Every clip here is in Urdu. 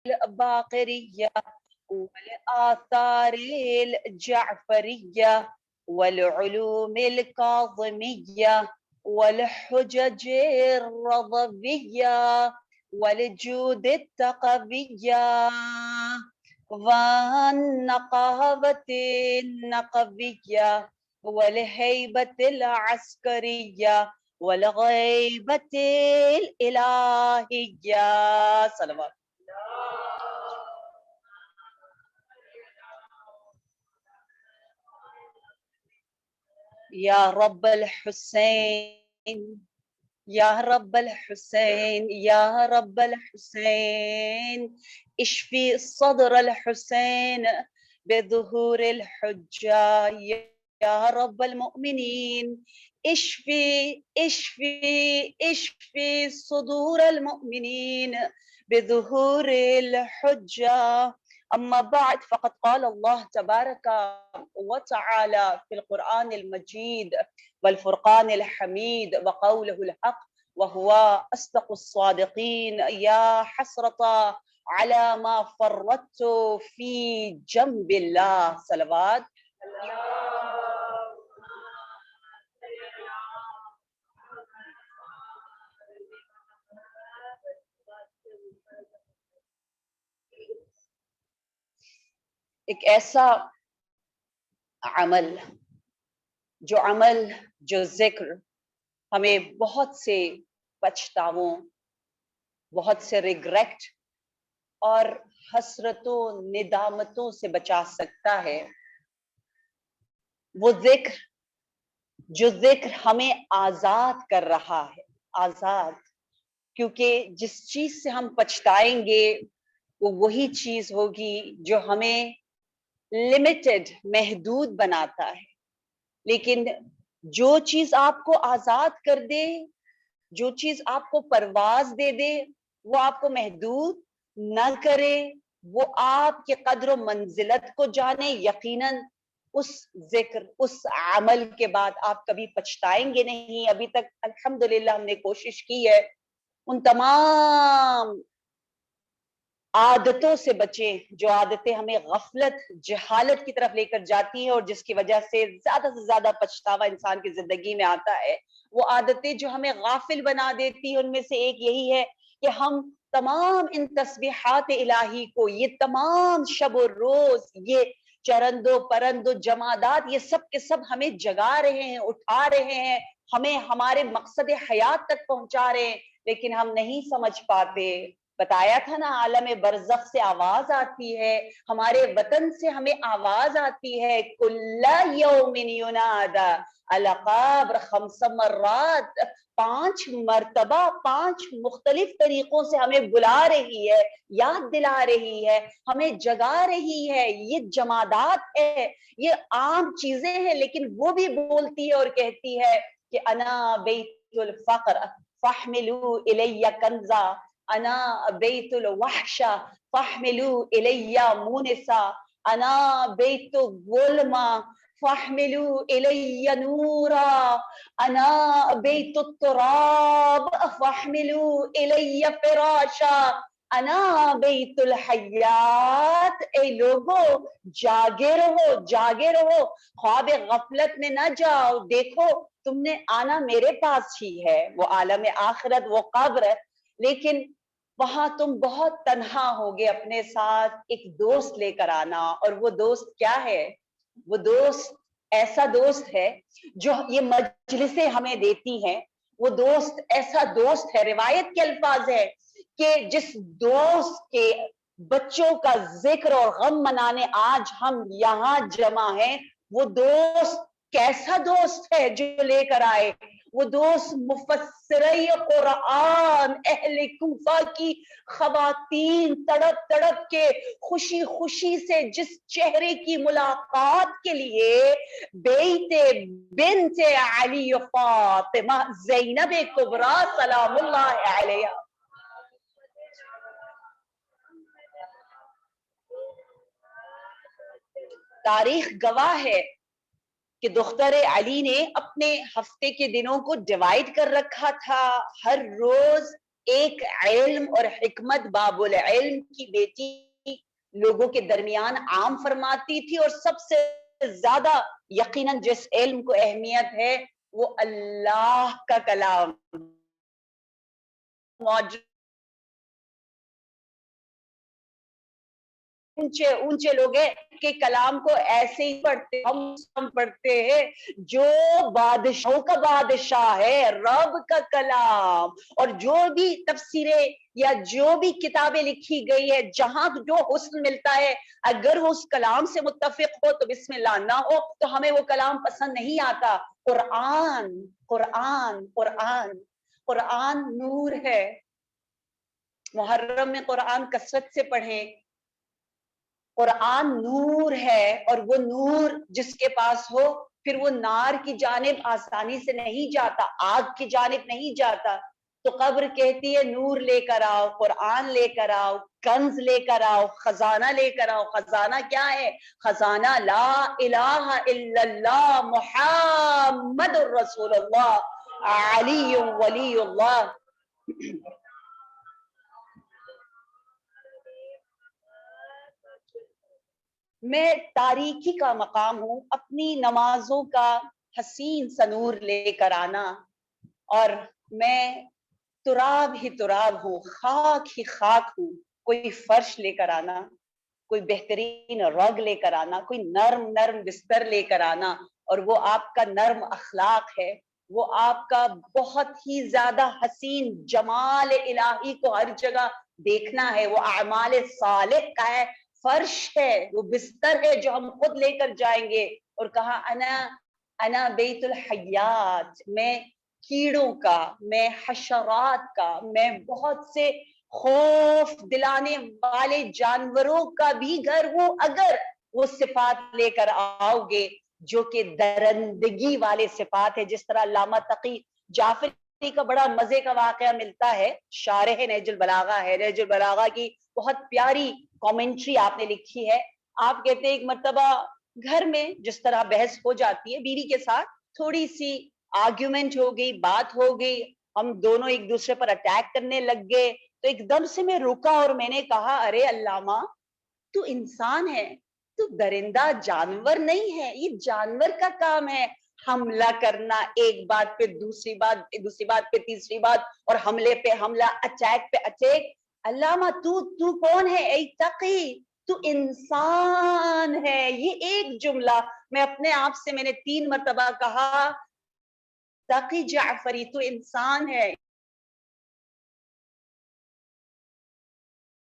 الباقرية والآثار الجعفرية والعلوم الكاظمية والحجج الرضبية والجود التقوية والنقابة النقبية والهيبة العسكرية والغيبة الإلهية. صلوات. يا رب الحسين يا رب الحسين يا رب الحسين اشفي صدر الحسين بظهور الحجة. يا رب المؤمنين اشفي اشفي اشفي صدور المؤمنين بظهور الحجة. أما بعد، فقد قال الله تبارك وتعالى في القرآن المجيد والفرقان الحميد وقوله الحق وهو أصدق الصادقين: يا حسرة على ما فرطت في جنب الله. صلوات. ایک ایسا عمل جو ذکر ہمیں بہت سے پچھتاووں، بہت سے ریگریٹ اور حسرتوں ندامتوں سے بچا سکتا ہے، وہ ذکر ہمیں آزاد کر رہا ہے. آزاد، کیونکہ جس چیز سے ہم پچھتائیں گے وہ وہی چیز ہوگی جو ہمیں لمیٹڈ، محدود بناتا ہے. لیکن جو چیز آپ کو آزاد کر دے، جو چیز آپ کو پرواز دے دے، وہ آپ کو محدود نہ کرے، وہ آپ کے قدر و منزلت کو جانے، یقیناً اس ذکر، اس عمل کے بعد آپ کبھی پچھتائیں گے نہیں. ابھی تک الحمدللہ ہم نے کوشش کی ہے ان تمام عادتوں سے بچیں جو عادتیں ہمیں غفلت، جہالت کی طرف لے کر جاتی ہیں اور جس کی وجہ سے زیادہ سے زیادہ پچھتاوا انسان کی زندگی میں آتا ہے. وہ عادتیں جو ہمیں غافل بنا دیتی ہیں، ان میں سے ایک یہی ہے کہ ہم تمام ان تسبیحات الہی کو، یہ تمام شب و روز، یہ چرند و پرند و جمادات، یہ سب کے سب ہمیں جگا رہے ہیں، اٹھا رہے ہیں، ہمیں ہمارے مقصد حیات تک پہنچا رہے ہیں، لیکن ہم نہیں سمجھ پاتے. بتایا تھا نا، عالم برزخ سے آواز آتی ہے، ہمارے وطن سے ہمیں آواز آتی ہے، کل یوم ینادی القبر 5 مرات، 5 مرتبہ 5 مختلف طریقوں سے ہمیں بلا رہی ہے، یاد دلا رہی ہے، ہمیں جگا رہی ہے. یہ جمادات ہے، یہ عام چیزیں ہیں، لیکن وہ بھی بولتی ہے اور کہتی ہے کہ انا بیت الفقر فاحملوا الی کنزا، انا بیت الوحشہ فاحملوا الی مونسا، انا بیت الظلمہ فاحملوا الی نورا، انا بیت التراب فاحملوا الی فراشا، انا بیت الحیات. اے لوگو، جاگے رہو، خواب غفلت میں نہ جاؤ. دیکھو تم نے آنا میرے پاس ہی ہے، وہ عالم آخرت، وہ قبر، لیکن وہاں تم بہت تنہا ہوگے. اپنے ساتھ ایک دوست لے کر آنا. اور وہ دوست کیا ہے؟ وہ دوست ایسا دوست ہے جو یہ مجلسیں ہمیں دیتی ہیں. وہ دوست ایسا دوست ہے، روایت کے الفاظ ہے کہ جس دوست کے بچوں کا ذکر اور غم منانے آج ہم یہاں جمع ہیں، وہ دوست کیسا دوست ہے جو لے کر آئے. وہ دوست مفسرہ قرآن اہل کوفہ کی خواتین تڑپ تڑپ کے خوشی خوشی سے جس چہرے کی ملاقات کے لیے بیت بنت علی فاطمہ زینب کبریٰ سلام اللہ علیہ، تاریخ گواہ ہے کہ دختر علی نے اپنے ہفتے کے دنوں کو ڈیوائیڈ کر رکھا تھا. ہر روز ایک علم اور حکمت باب العلم کی بیٹی لوگوں کے درمیان عام فرماتی تھی، اور سب سے زیادہ یقیناً جس علم کو اہمیت ہے وہ اللہ کا کلام. اونچے اونچے لوگ ہیں کہ کلام کو ایسے ہی پڑھتے، ہم پڑھتے ہیں جو بادشاہوں کا بادشاہ ہے، رب کا کلام. اور جو بھی تفسیریں یا جو بھی کتابیں لکھی گئی ہے، جہاں جو حسن ملتا ہے، اگر وہ اس کلام سے متفق ہو تو بسم اللہ، نہ ہو تو ہمیں وہ کلام پسند نہیں آتا. قرآن قرآن قرآن قرآن نور ہے. محرم میں قرآن کثرت سے پڑھیں. قرآن نور ہے، اور وہ نور جس کے پاس ہو پھر وہ نار کی جانب آسانی سے نہیں جاتا، آگ کی جانب نہیں جاتا. تو قبر کہتی ہے نور لے کر آؤ، قرآن لے کر آؤ، کنز لے کر آؤ، خزانہ لے کر آؤ. خزانہ کیا ہے؟ خزانہ لا الہ الا اللہ محمد الرسول اللہ علی ولی اللہ. میں تاریکی کا مقام ہوں، اپنی نمازوں کا حسین سنور لے کر آنا، اور میں تراب ہی تراب ہوں، خاک ہی خاک ہوں. کوئی فرش لے کر آنا، کوئی بہترین رگ لے کر آنا، کوئی نرم نرم بستر لے کر آنا، اور وہ آپ کا نرم اخلاق ہے، وہ آپ کا بہت ہی زیادہ حسین جمال الہی کو ہر جگہ دیکھنا ہے، وہ اعمال صالح کا ہے، فرش ہے، وہ بستر ہے جو ہم خود لے کر جائیں گے. اور کہا انا بیت الحیات، میں کیڑوں کا، میں حشرات کا، میں بہت سے خوف دلانے والے جانوروں کا بھی گھر ہوں، اگر وہ صفات لے کر آؤ گے جو کہ درندگی والے صفات ہے. جس طرح علامہ تقی جعفری کا بڑا مزے کا واقعہ ملتا ہے، شارح نہج البلاغہ ہے، نہج البلاغہ کی بہت پیاری کامنٹری آپ نے لکھی ہے. آپ کہتے ہیں ایک مرتبہ گھر میں جس طرح بحث ہو جاتی ہے، بیوی کے ساتھ تھوڑی سی آرگیومنٹ ہو گئی، بات ہو گئی، ہم دونوں ایک دوسرے پر اٹیک کرنے لگ گئے. تو ایک دم سے میں رکا اور میں نے کہا ارے علامہ تو انسان ہے، تو درندہ جانور نہیں ہے. یہ جانور کا کام ہے حملہ کرنا، ایک بات پہ دوسری بات پہ تیسری بات، اور حملے پہ حملہ، اٹیک پہ اٹیک. علامہ تو کون ہے؟ اے تقی، تو انسان ہے. یہ ایک جملہ میں اپنے آپ سے میں نے 3 مرتبہ کہا تقی جعفری تو انسان ہے.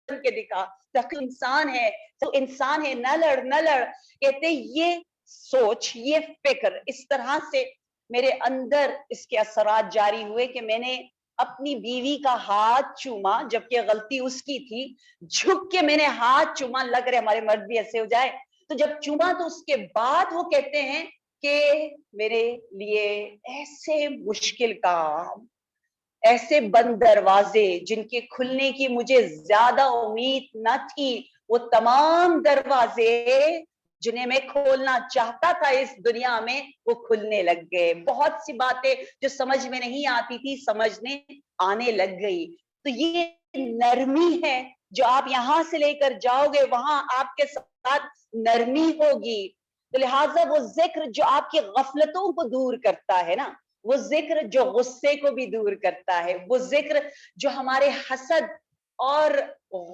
کے دکھا تقی انسان ہے، تو انسان ہے، نہ لڑ نہ لڑ. کہتے یہ سوچ، یہ فکر اس طرح سے میرے اندر اس کے اثرات جاری ہوئے کہ میں نے اپنی بیوی کا ہاتھ چوما، جبکہ غلطی اس کی تھی. جھک کے میں نے ہاتھ چوما، لگ رہے ہمارے مرد بھی ایسے ہو جائے. تو جب چوما تو اس کے بعد وہ کہتے ہیں کہ میرے لیے ایسے مشکل کام، ایسے بند دروازے جن کے کھلنے کی مجھے زیادہ امید نہ تھی، وہ تمام دروازے جنہیں میں کھولنا چاہتا تھا اس دنیا میں وہ کھلنے لگ گئے. بہت سی باتیں جو سمجھ میں نہیں آتی تھی سمجھنے آنے لگ گئی. تو یہ نرمی ہے جو آپ یہاں سے لے کر جاؤ گے وہاں آپ کے ساتھ نرمی ہوگی. تو لہٰذا وہ ذکر جو آپ کی غفلتوں کو دور کرتا ہے نا، وہ ذکر جو غصے کو بھی دور کرتا ہے، وہ ذکر جو ہمارے حسد اور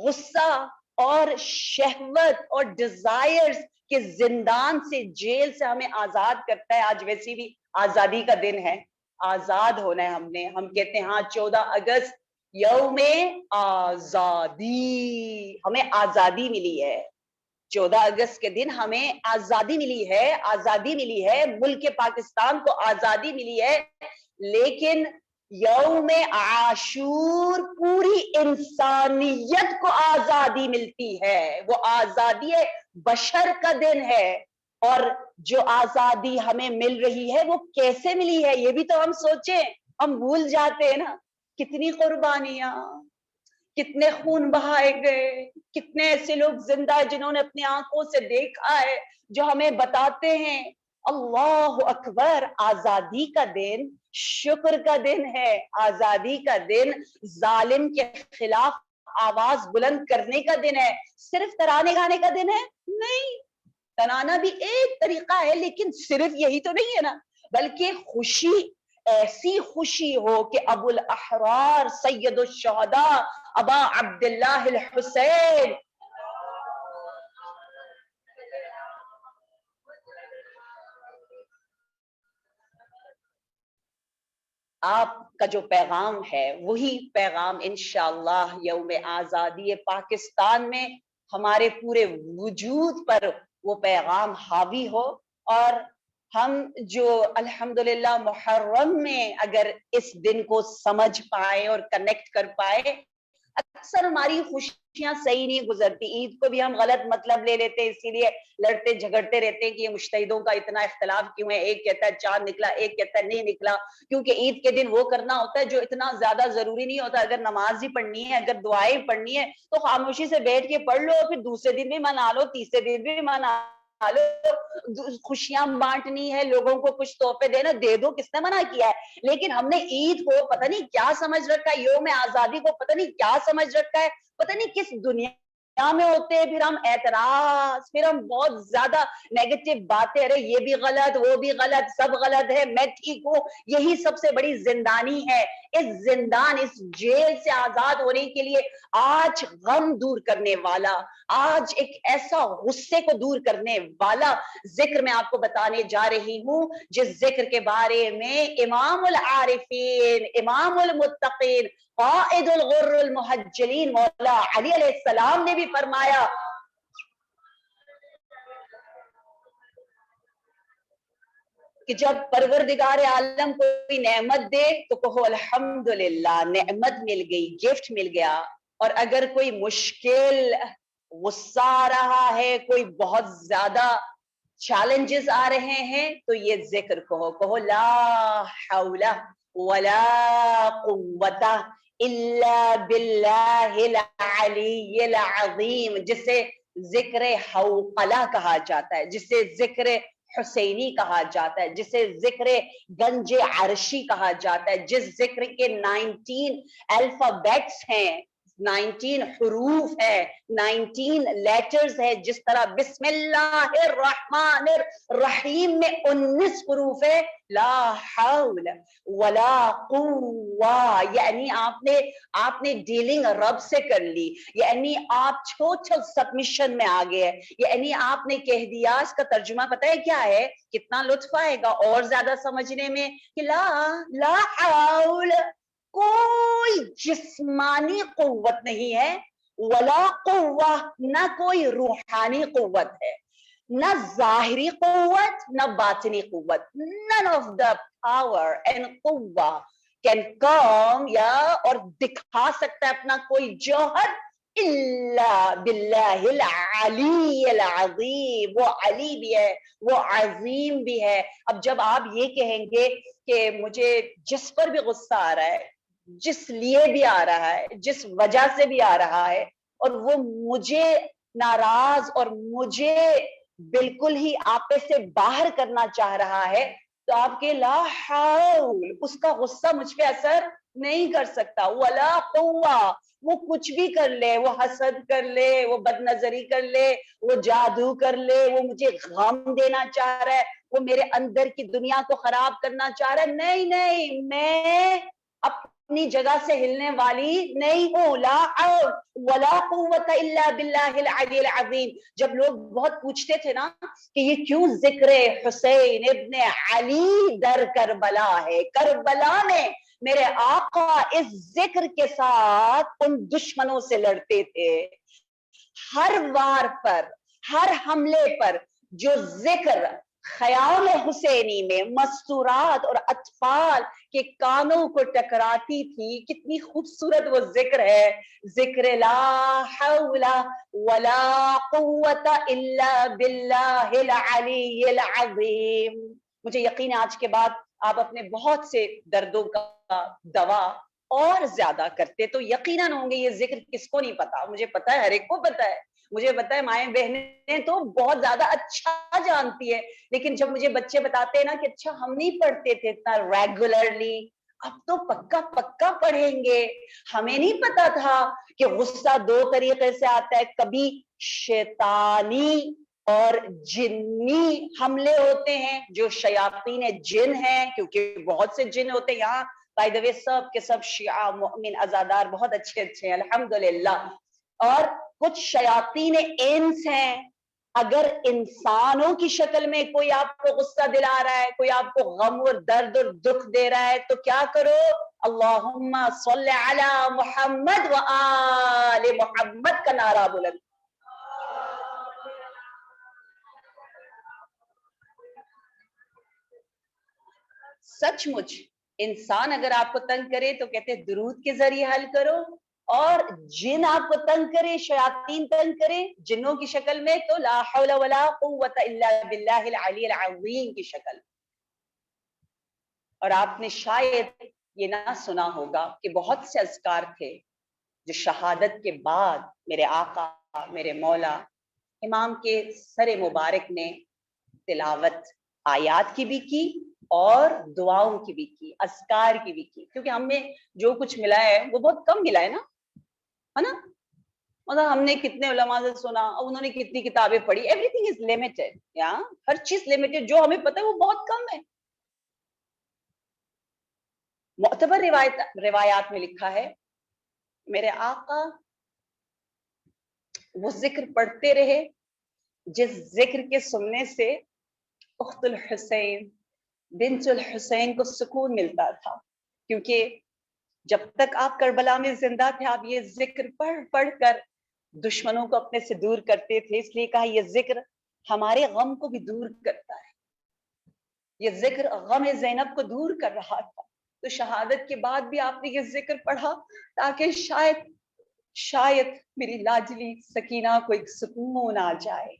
غصہ اور شہوت اور ڈیزائرز کے زندان سے، جیل سے ہمیں آزاد کرتا ہے. آج ویسی بھی آزادی کا دن ہے، آزاد ہونا ہے ہم نے. ہم کہتے ہیں ہاں 14 اگست یوم آزادی، ہمیں آزادی ملی ہے. 14 اگست کے دن ہمیں آزادی ملی ہے، آزادی ملی ہے، ملک پاکستان کو آزادی ملی ہے. لیکن یوم عاشور پوری انسانیت کو آزادی ملتی ہے، وہ آزادی بشر کا دن ہے. اور جو آزادی ہمیں مل رہی ہے وہ کیسے ملی ہے یہ بھی تو ہم سوچیں. ہم بھول جاتے ہیں نا، کتنی قربانیاں، کتنے خون بہائے گئے، کتنے ایسے لوگ زندہ ہیں جنہوں نے اپنی آنکھوں سے دیکھا ہے، جو ہمیں بتاتے ہیں. اللہ اکبر، آزادی کا دن شکر کا دن ہے، آزادی کا دن، ظالم کے خلاف آواز بلند کرنے کا دن ہے، صرف ترانے گانے کا دن ہے نہیں۔ ترانا بھی ایک طریقہ ہے، لیکن صرف یہی تو نہیں ہے نا، بلکہ خوشی، ایسی خوشی ہو کہ ابو الاحرار سید الشہداء ابا عبداللہ الحسین آپ کا جو پیغام ہے وہی پیغام انشاءاللہ یوم آزادی پاکستان میں ہمارے پورے وجود پر وہ پیغام حاوی ہو، اور ہم جو الحمدللہ محرم میں اگر اس دن کو سمجھ پائے اور کنیکٹ کر پائے، اکثر ہماری خوشیاں صحیح نہیں گزرتی، عید کو بھی ہم غلط مطلب لے لیتے ہیں، اسی لیے لڑتے جھگڑتے رہتے ہیں کہ یہ مجتہدوں کا اتنا اختلاف کیوں ہے، ایک کہتا ہے چاند نکلا، ایک کہتا ہے نہیں نکلا، کیونکہ عید کے دن وہ کرنا ہوتا ہے جو اتنا زیادہ ضروری نہیں ہوتا، اگر نماز ہی پڑھنی ہے، اگر دعائیں پڑھنی ہے تو خاموشی سے بیٹھ کے پڑھ لو، پھر دوسرے دن بھی منا لو، تیسرے دن بھی منا لو، خوشیاں بانٹنی ہے، لوگوں کو کچھ تحفے دینا، دے دو، کس نے منع کیا ہے؟ لیکن ہم نے عید کو پتہ نہیں کیا سمجھ رکھا ہے، یوم آزادی کو پتہ نہیں کیا سمجھ رکھا ہے، پتہ نہیں کس دنیا میں ہوتے ہیں، پھر ہم اعتراض، پھر ہم بہت زیادہ نیگیٹو باتیں، ارے یہ بھی غلط، وہ بھی غلط، سب غلط ہے، میں ٹھیک ہوں، یہی سب سے بڑی زندانی ہے۔ اس زندان، اس جیل سے آزاد ہونے کے لیے آج غم دور کرنے والا، آج ایک ایسا غصے کو دور کرنے والا ذکر میں آپ کو بتانے جا رہی ہوں، جس ذکر کے بارے میں امام العارفین، امام المتقین، قائد الغر المحجلین مولا علی علیہ السلام نے بھی فرمایا کہ جب پروردگار عالم کوئی نعمت دے تو کہو الحمدللہ، نعمت مل گئی، گفٹ مل گیا، اور اگر کوئی مشکل، غصہ آ رہا ہے، کوئی بہت زیادہ چیلنجز آ رہے ہیں، تو یہ ذکر کہو لا حول ولا قوت الا باللہ العلی العظیم، جسے ذکر حوقلہ کہا جاتا ہے، جسے ذکر حسینی کہا جاتا ہے، جسے ذکر گنج عرشی کہا جاتا ہے، جس ذکر کے 19 الفابیٹس ہیں، 19 حروف ہے، 19 لیٹرز ہے، جس طرح بسم اللہ الرحمن الرحیم میں 19 حروف ہے، لا حول ولا قوہ، یعنی آپ نے ڈیلنگ رب سے کر لی، یعنی آپ ٹوٹل سبمیشن میں آ گئے، یعنی آپ نے کہہ دیا، اس کا ترجمہ پتہ ہے کیا ہے؟ کتنا لطف آئے گا اور زیادہ سمجھنے میں، کہ لا حول، کوئی جسمانی قوت نہیں ہے، ولا قوہ، نہ کوئی روحانی قوت ہے، نہ ظاہری قوت، نہ باطنی قوت، none of the power and قوہ can come یا اور دکھا سکتا ہے اپنا کوئی جوہر الا باللہ العلی العظیم، وہ علی بھی ہے، وہ عظیم بھی ہے۔ اب جب آپ یہ کہیں گے کہ مجھے جس پر بھی غصہ آ رہا ہے، جس لیے بھی آ رہا ہے، جس وجہ سے بھی آ رہا ہے، اور وہ مجھے ناراض اور مجھے بالکل ہی آپے سے باہر کرنا چاہ رہا ہے، تو آپ کے لا حول، اس کا غصہ مجھ پہ اثر نہیں کر سکتا، ولا قوہ، وہ کچھ بھی کر لے، وہ حسد کر لے، وہ بد نظری کر لے، وہ جادو کر لے، وہ مجھے غم دینا چاہ رہا ہے، وہ میرے اندر کی دنیا کو خراب کرنا چاہ رہا ہے، نہیں، میں اپنی جگہ سے ہلنے والی نہیں ہوں، لا حول ولا قوت الا باللہ العلی العظیم۔ جب لوگ بہت پوچھتے تھے نا کہ یہ کیوں ذکر حسین ابن علی در کربلا ہے، کربلا میں میرے آقا اس ذکر کے ساتھ ان دشمنوں سے لڑتے تھے، ہر وار پر، ہر حملے پر جو ذکر خیام حسینی میں مستورات اور اطفال کے کانوں کو ٹکراتی تھی، کتنی خوبصورت وہ ذکر ہے، ذکر لا حول ولا قوت الا باللہ العلی العظیم۔ مجھے یقین ہے آج کے بعد آپ اپنے بہت سے دردوں کا دوا اور زیادہ کرتے، تو یقیناً ہوں گے یہ ذکر کس کو نہیں پتا، مجھے پتا ہے ہر ایک کو پتا ہے، مجھے پتا ہے مائیں بہنیں تو بہت زیادہ اچھا جانتی ہے، لیکن جب مجھے بچے بتاتے ہیں نا کہ اچھا ہم نہیں پڑھتے تھے اتنا ریگولرلی، اب تو پکا پکا پڑھیں گے، ہمیں نہیں پتا تھا کہ غصہ دو طریقے سے آتا ہے، کبھی شیطانی اور جنی حملے ہوتے ہیں جو شیاطین جن ہیں، کیونکہ بہت سے جن ہوتے ہیں یہاں بائی دا وے سب کے سب شیعہ مؤمن عزادار بہت اچھے اچھے ہیں الحمدللہ، اور کچھ شیاطین انس ہیں، اگر انسانوں کی شکل میں کوئی آپ کو غصہ دلا رہا ہے، کوئی آپ کو غم اور درد اور دکھ دے رہا ہے تو کیا کرو، اللہم صلی علی محمد و آل محمد کا نعرہ بلند۔ سچ مچ انسان اگر آپ کو تنگ کرے تو کہتے ہیں درود کے ذریعے حل کرو، اور جن آپ کو تنگ کرے، شیاطین تنگ کرے جنوں کی شکل میں، تو لا حول ولا قوت الا باللہ العلی العظیم کی شکل۔ اور آپ نے شاید یہ نہ سنا ہوگا کہ بہت سے اذکار تھے جو شہادت کے بعد میرے آقا میرے مولا امام کے سر مبارک نے تلاوت آیات کی بھی کی اور دعاؤں کی بھی کی، اذکار کی بھی کی، کیونکہ ہمیں جو کچھ ملا ہے وہ بہت کم ملا ہے نا، مطلب ہم نے کتنے علماء سے سنا، انہوں نے کتنی کتابیں پڑھی، ایوری تھنگ از لمیٹڈ، ہر چیز لمیٹڈ، جو ہمیں پتہ ہے وہ بہت کم ہے۔ معتبر روایات میں لکھا ہے میرے آقا وہ ذکر پڑھتے رہے جس ذکر کے سننے سے اخت الحسین بنت الحسین کو سکون ملتا تھا، کیونکہ جب تک آپ کربلا میں زندہ تھے آپ یہ ذکر پڑھ پڑھ کر دشمنوں کو اپنے سے دور کرتے تھے، اس لیے کہا یہ ذکر ہمارے غم کو بھی دور کرتا ہے، یہ ذکر غم زینب کو دور کر رہا تھا، تو شہادت کے بعد بھی آپ نے یہ ذکر پڑھا تاکہ شاید میری لاجلی سکینہ کو ایک سکون آ جائے۔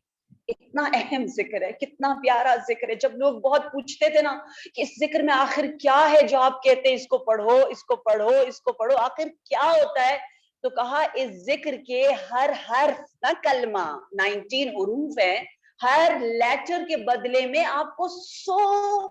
اتنا اہم ذکر ہے، کتنا پیارا ذکر ہے، جب لوگ بہت پوچھتے تھے نا کہ اس ذکر میں آخر کیا ہے جو آپ کہتے ہیں اس کو پڑھو اس کو پڑھو اس کو پڑھو، آخر کیا ہوتا ہے، تو کہا اس ذکر کے ہر حرف نہ کلمہ 19 حروف ہیں، ہر لیٹر کے بدلے میں آپ کو 100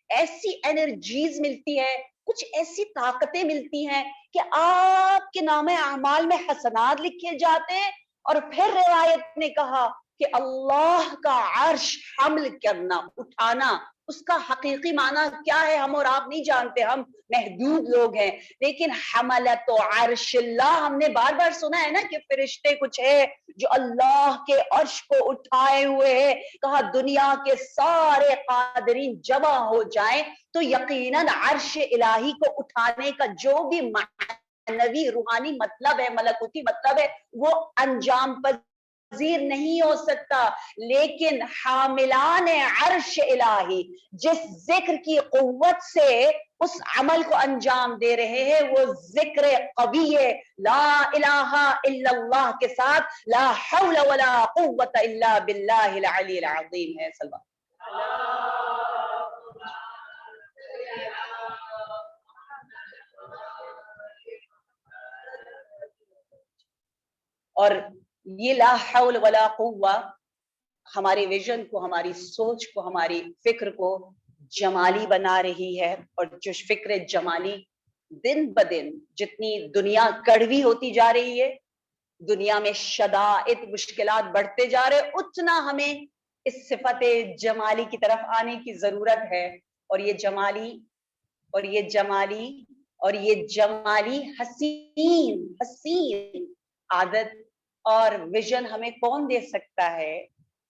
ایسی انرجیز ملتی ہے، کچھ ایسی طاقتیں ملتی ہیں کہ آپ کے نام اعمال میں حسنات لکھے جاتے ہیں، اور پھر روایت نے کہا کہ اللہ کا عرش حمل کرنا اٹھانا، اس کا حقیقی معنی کیا ہے ہم اور آپ نہیں جانتے، ہم محدود لوگ ہیں، لیکن حملت عرش اللہ ہم نے بار بار سنا ہے نا کہ فرشتے کچھ ہے جو اللہ کے عرش کو اٹھائے ہوئے ہیں، کہا دنیا کے سارے قادرین جمع ہو جائیں تو یقیناً عرش الہی کو اٹھانے کا جو بھی معنوی روحانی مطلب ہے، ملکوتی مطلب ہے، وہ انجام پذیر نہیں ہو سکتا، لیکن حاملان عرش الہی جس ذکر کی قوت سے اس عمل کو انجام دے رہے ہیں وہ ذکر قوی ہے، لا الہ الا اللہ کے ساتھ لا حول ولا قوت الا باللہ العلی العظیم ہے۔ صلی اللہ اور یہ لا حول ولا قوہ ہمارے ویژن کو، ہماری سوچ کو، ہماری فکر کو جمالی بنا رہی ہے، اور جو فکر جمالی دن بدن جتنی دنیا کڑوی ہوتی جا رہی ہے، دنیا میں شدائد مشکلات بڑھتے جا رہے، اتنا ہمیں اس صفت جمالی کی طرف آنے کی ضرورت ہے، اور یہ جمالی اور یہ جمالی اور یہ جمالی حسین عادت اور ویژن ہمیں کون دے سکتا ہے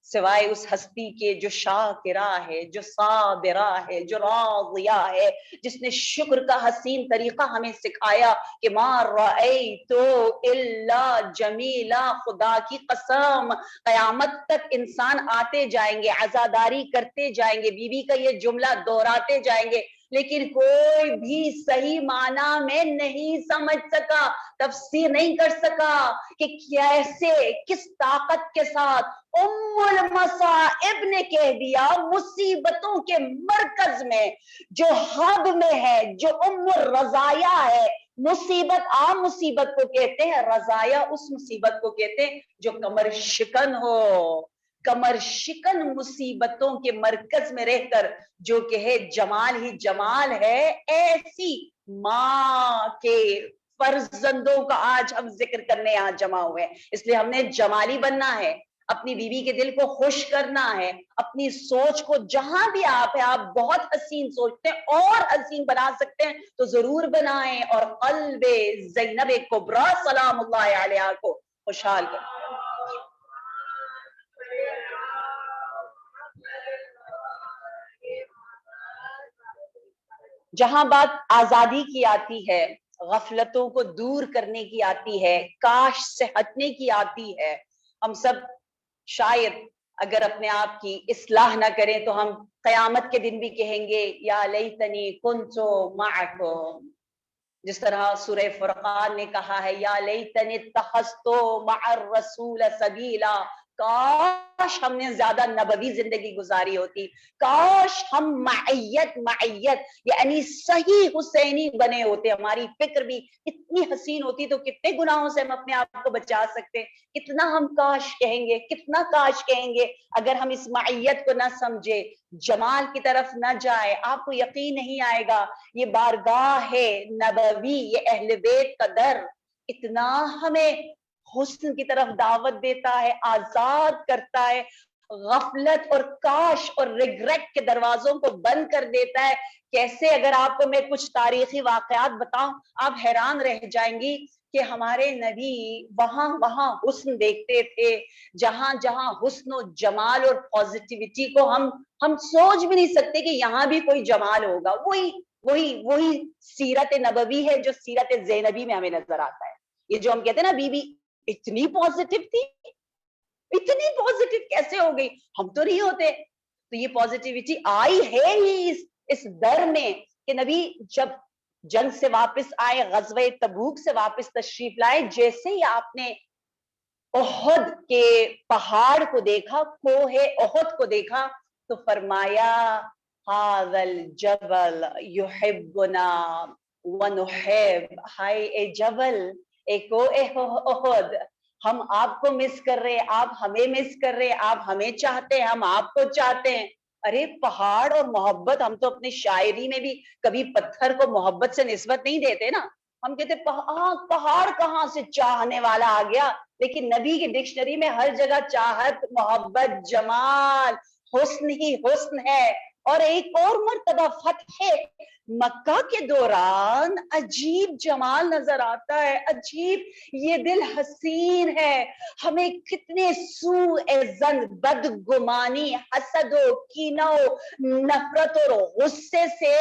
سوائے اس ہستی کے جو شاکرہ ہے، جو صابرہ ہے، جو راضیہ ہے، جس نے شکر کا حسین طریقہ ہمیں سکھایا کہ ما رأیت الا جمیلا، خدا کی قسم قیامت تک انسان آتے جائیں گے، عزاداری کرتے جائیں گے، بیوی کا یہ جملہ دہراتے جائیں گے، لیکن کوئی بھی صحیح معنی میں نہیں سمجھ سکا، تفسیر نہیں کر سکا کہ کیسے کس طاقت کے ساتھ ام المصائب نے کہہ دیا، مصیبتوں کے مرکز میں جو ہب میں ہے، جو ام الرزایا ہے، مصیبت عام مصیبت کو کہتے ہیں، رضایا اس مصیبت کو کہتے ہیں جو کمر شکن ہو، کمر شکن مصیبتوں کے مرکز میں رہ کر جو کہ ہے جمال ہی جمال ہے، ایسی ماں کے فرزندوں کا آج ہم ذکر کرنے یہاں جمع ہوئے ہیں۔ اس لیے ہم نے جمالی بننا ہے، اپنی بیوی کے دل کو خوش کرنا ہے، اپنی سوچ کو جہاں بھی آپ ہیں، آپ بہت حسین سوچتے ہیں اور حسین بنا سکتے ہیں تو ضرور بنائیں، اور قلب زینب کبریٰ سلام اللہ علیہا کو خوشحال کریں۔ جہاں بات آزادی کی آتی ہے، غفلتوں کو دور کرنے کی آتی ہے، کاش سے ہٹنے کی آتی ہے، ہم سب شاید اگر اپنے آپ کی اصلاح نہ کریں تو ہم قیامت کے دن بھی کہیں گے یا لیتنی کنتو معکم، جس طرح سورہ فرقان نے کہا ہے یا لیتنی اتخذت مع الرسول سبیلا، کاش ہم نے زیادہ نبوی زندگی گزاری ہوتی، کاش ہم معیت یعنی صحیح حسینی بنے ہوتے، ہماری فکر بھی اتنی حسین ہوتی تو کتنے گناہوں سے ہم اپنے آپ کو بچا سکتے، کتنا ہم کاش کہیں گے، کتنا کاش کہیں گے اگر ہم اس معیت کو نہ سمجھے، جمال کی طرف نہ جائے۔ آپ کو یقین نہیں آئے گا، یہ بارگاہ ہے نبوی، یہ اہل بیت کا در اتنا ہمیں حسن کی طرف دعوت دیتا ہے، آزاد کرتا ہے، غفلت اور کاش اور ریگریٹ کے دروازوں کو بند کر دیتا ہے۔ کیسے اگر آپ کو میں کچھ تاریخی واقعات بتاؤں آپ حیران رہ جائیں گی کہ ہمارے نبی وہاں حسن دیکھتے تھے جہاں جہاں حسن و جمال اور پازیٹیوٹی کو ہم سوچ بھی نہیں سکتے کہ یہاں بھی کوئی جمال ہوگا، وہی سیرت نبوی ہے جو سیرت زینبی میں ہمیں نظر آتا ہے۔ یہ جو ہم کہتے ہیں نا بی بی اتنی پازیٹیو تھی، اتنی پازیٹیو کیسے ہو گئی، ہم تو نہیں ہوتے۔ تو یہ پازیٹیوٹی آئی ہے ہی اس در میں کہ نبی جب جنگ سے واپس آئے، غزوہ تبوک سے واپس تشریف لائے، جیسے ہی آپ نے احد کے پہاڑ کو دیکھا، کوہ احد کو دیکھا تو فرمایا ھذا الجبل یحبنا ونحب، ہائے اے جبل، اے کوہ احد، ہم آپ کو مس کر رہے، آپ ہمیں مس کر رہے، آپ ہمیں چاہتے ہیں، ہم آپ کو چاہتے ہیں۔ ارے پہاڑ اور محبت، ہم تو اپنی شاعری میں بھی کبھی پتھر کو محبت سے نسبت نہیں دیتے نا، ہم کہتے پہاڑ کہاں سے چاہنے والا آ گیا، لیکن نبی کی ڈکشنری میں ہر جگہ چاہت، محبت، جمال، حسن ہی حسن ہے۔ اور ایک اور مرتبہ فتح مکہ کے دوران عجیب جمال نظر آتا ہے، عجیب، یہ دل حسین ہے، ہمیں کتنے سوء ظن، بدگمانی، حسد و کینہ و نفرت اور غصے سے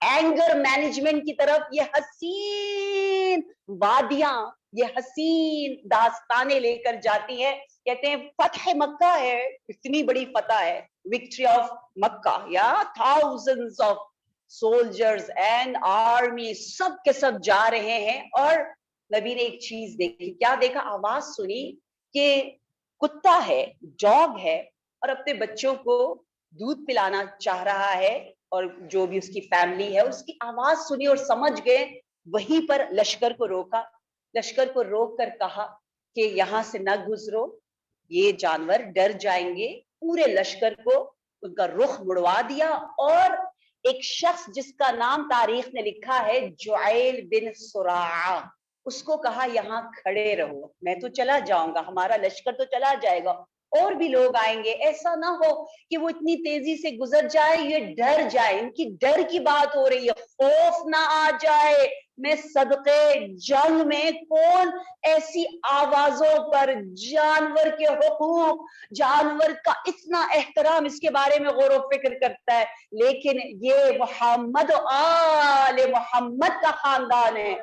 اینگر مینجمنٹ کی طرف یہ حسین وادیاں، یہ حسین داستانیں لے کر جاتی ہے۔ کہتے ہیں فتح مکہ ہے، اتنی بڑی فتح ہے، وکٹری آف مکہ، یا thousands of soldiers and army سب کے سب جا رہے ہیں، اور نبی نے ایک چیز دیکھی، کیا دیکھا؟ آواز سنی کہ کتا ہے، ڈاگ ہے، اور اپنے بچوں کو دودھ پلانا چاہ رہا ہے، اور جو بھی اس کی فیملی ہے اس کی آواز سنی اور سمجھ گئے، وہیں پر لشکر کو روکا، لشکر کو روک کر کہا کہ یہاں سے نہ گزرو، یہ جانور ڈر جائیں گے، پورے لشکر کو ان کا رخ مڑوا دیا، اور ایک شخص جس کا نام تاریخ نے لکھا ہے جعیل بن سراعہ، اس کو کہا یہاں کھڑے رہو، میں تو چلا جاؤں گا، ہمارا لشکر تو چلا جائے گا، اور بھی لوگ آئیں گے، ایسا نہ ہو کہ وہ اتنی تیزی سے گزر جائے، یہ ڈر جائے، ان کی ڈر کی بات ہو رہی ہے، خوف نہ آ جائے۔ میں صدقے جنگ میں کون ایسی آوازوں پر جانور کے حقوق، جانور کا اتنا احترام، اس کے بارے میں غور و فکر کرتا ہے، لیکن یہ محمد و آل محمد کا خاندان ہے۔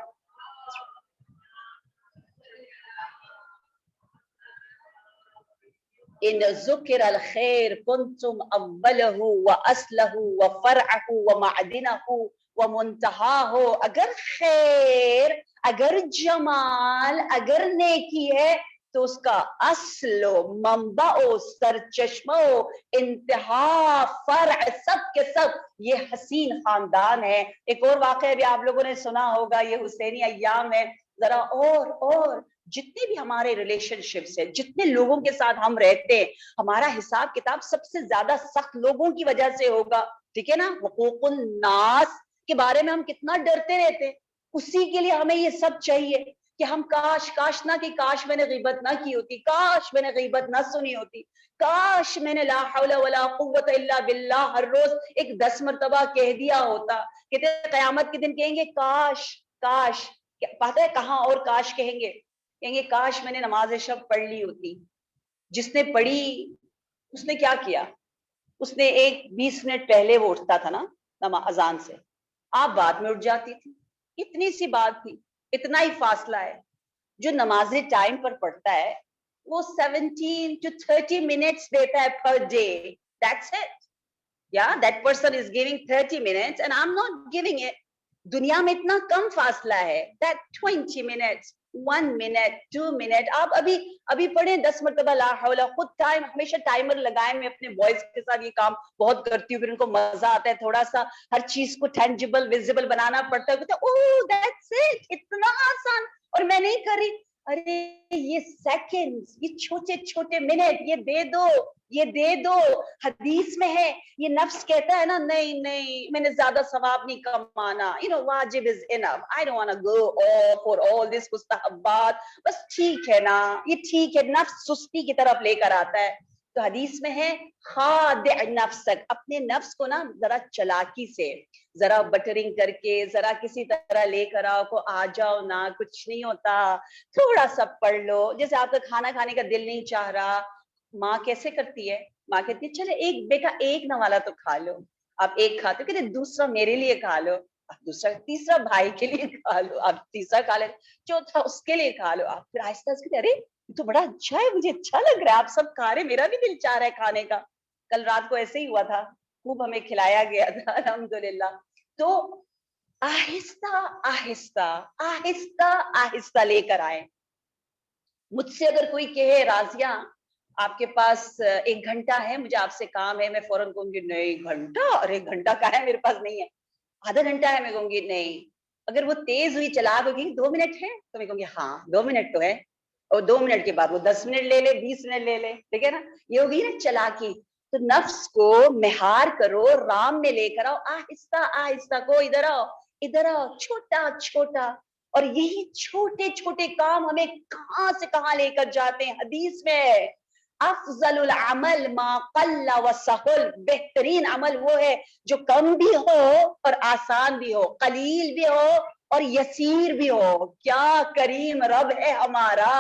ان ذکر الخیر کنتم اولہ واصلہ وفرعہ ومعدنہ ومنتہاہ، اگر خیر، اگر جمال، اگر نیکی ہے تو اس کا اصل و منبع و سرچشمہ و انتہا فرع سب کے سب یہ حسین خاندان ہے. ایک اور واقعہ بھی آپ لوگوں نے سنا ہوگا, یہ حسینی ایام ہے. ذرا اور جتنے بھی ہمارے ریلیشن شپس ہیں, جتنے لوگوں کے ساتھ ہم رہتے ہیں, ہمارا حساب کتاب سب سے زیادہ سخت لوگوں کی وجہ سے ہوگا, ٹھیک ہے نا. حقوق الناس کے بارے میں ہم کتنا ڈرتے رہتے ہیں, اسی کے لیے ہمیں یہ سب چاہیے کہ ہم کاش نہ کہ کاش میں نے غیبت نہ کی ہوتی, کاش میں نے غیبت نہ سنی ہوتی, کاش میں نے لا حول ولا قوت الا باللہ ہر روز ایک 10 مرتبہ کہہ دیا ہوتا. کہتے ہیں قیامت کے دن کہیں گے کاش, پتہ ہے کہاں اور کاش کہیں گے کاش میں نے نماز شب پڑھ لی ہوتی. جس نے پڑھی اس نے کیا کیا, اس نے 20 منٹ پہلے وہ اٹھتا تھا نا اذان سے, آپ بعد میں اٹھ جاتی تھی. اتنی سی بات تھی, اتنا ہی فاصلہ ہے. جو نمازیں ٹائم پر پڑھتا ہے وہ 17 to 30 minutes دیتا ہے per day. That's it. Yeah, that person is giving 30 minutes and I'm not giving it. دنیا میں اتنا کم فاصلہ ہے. That 20 minutes, 1 minute, 2 minute. آپ ابھی پڑھیں 10 مرتبہ لا حول. خود ٹائم ہمیشہ ٹائمر لگائے. میں اپنے بوائز کے ساتھ یہ کام بہت کرتی ہوں, پھر ان کو مزہ آتا ہے. تھوڑا سا ہر چیز کو ٹینجیبل ویزیبل بنانا پڑتا ہے. کہتے ہیں اوہ دیٹس اٹ, اتنا آسان. اور میں نہیں کر رہی, ارے یہ سیکنڈز, یہ چھوٹے چھوٹے منٹ, یہ دے دو. حدیث میں ہے, یہ نفس کہتا ہے نا نہیں میں نے زیادہ ثواب نہیں کمانا, واجب is enough, I don't want to go all for all this مستحبات, بس ٹھیک ہے نا, یہ ٹھیک ہے. نفس سستی کی طرف لے کر آتا ہے. تو حدیث میں ہے خادع نفسک, اپنے نفس کو نا ذرا چلاکی سے, ذرا بٹرنگ کر کے, ذرا کسی طرح لے کر آؤ کو آ جاؤ نا, کچھ نہیں ہوتا, تھوڑا سا پڑھ لو. جیسے آپ کا کھانا کھانے کا دل نہیں چاہ رہا, ماں کیسے کرتی ہے, ماں کہتی ہے چلے ایک بیٹا ایک نہ والا تو کھا لو. آپ ایک کھاتے ہو, کہتے دوسرا میرے لیے کھا لو, دوسرا تیسرا بھائی کے لیے کھا لو, آپ تیسرا کھا لے, چوتھا اس کے لیے کھا لو. آپ پھر آہستہ آہستہ ارے یہ تو بڑا اچھا ہے, مجھے اچھا لگ رہا ہے, آپ سب کھا رہے, میرا بھی دل چاہ رہا ہے کھانے کا. کل رات کو ایسے ہی ہوا تھا, خوب ہمیں کھلایا گیا تھا الحمدللہ. تو آہستہ آہستہ آہستہ آہستہ لے کر آئے. مجھ سے اگر کوئی کہے راضیہ آپ کے پاس 1 گھنٹہ ہے, مجھے آپ سے کام ہے, میں فوراً کہوں گی نہیں گھنٹہ, ارے گھنٹہ کا ہے میرے پاس نہیں ہے. آدھا گھنٹہ ہے, میں کہوں گی نہیں. اگر وہ تیز ہوئی چلاک ہوگی 2 منٹ ہے, تو میں کہوں گی ہاں 2 منٹ تو ہے, اور 2 منٹ کے بعد وہ 10 منٹ لے لے, 20 منٹ لے لے, ٹھیک ہے نا. یہ ہوگی نا چلاکی. تو نفس کو مہار کرو, رام میں لے کر آؤ, آہستہ آہستہ کو ادھر آؤ چھوٹا چھوٹا. اور یہی چھوٹے چھوٹے کام ہمیں کہاں سے کہاں لے کر جاتے ہیں. حدیث میں افضل العمل ما قل وسهل, بہترین عمل وہ ہے جو کم بھی ہو اور آسان بھی ہو, قلیل بھی ہو اور یسیر بھی ہو. کیا کریم رب ہے ہمارا,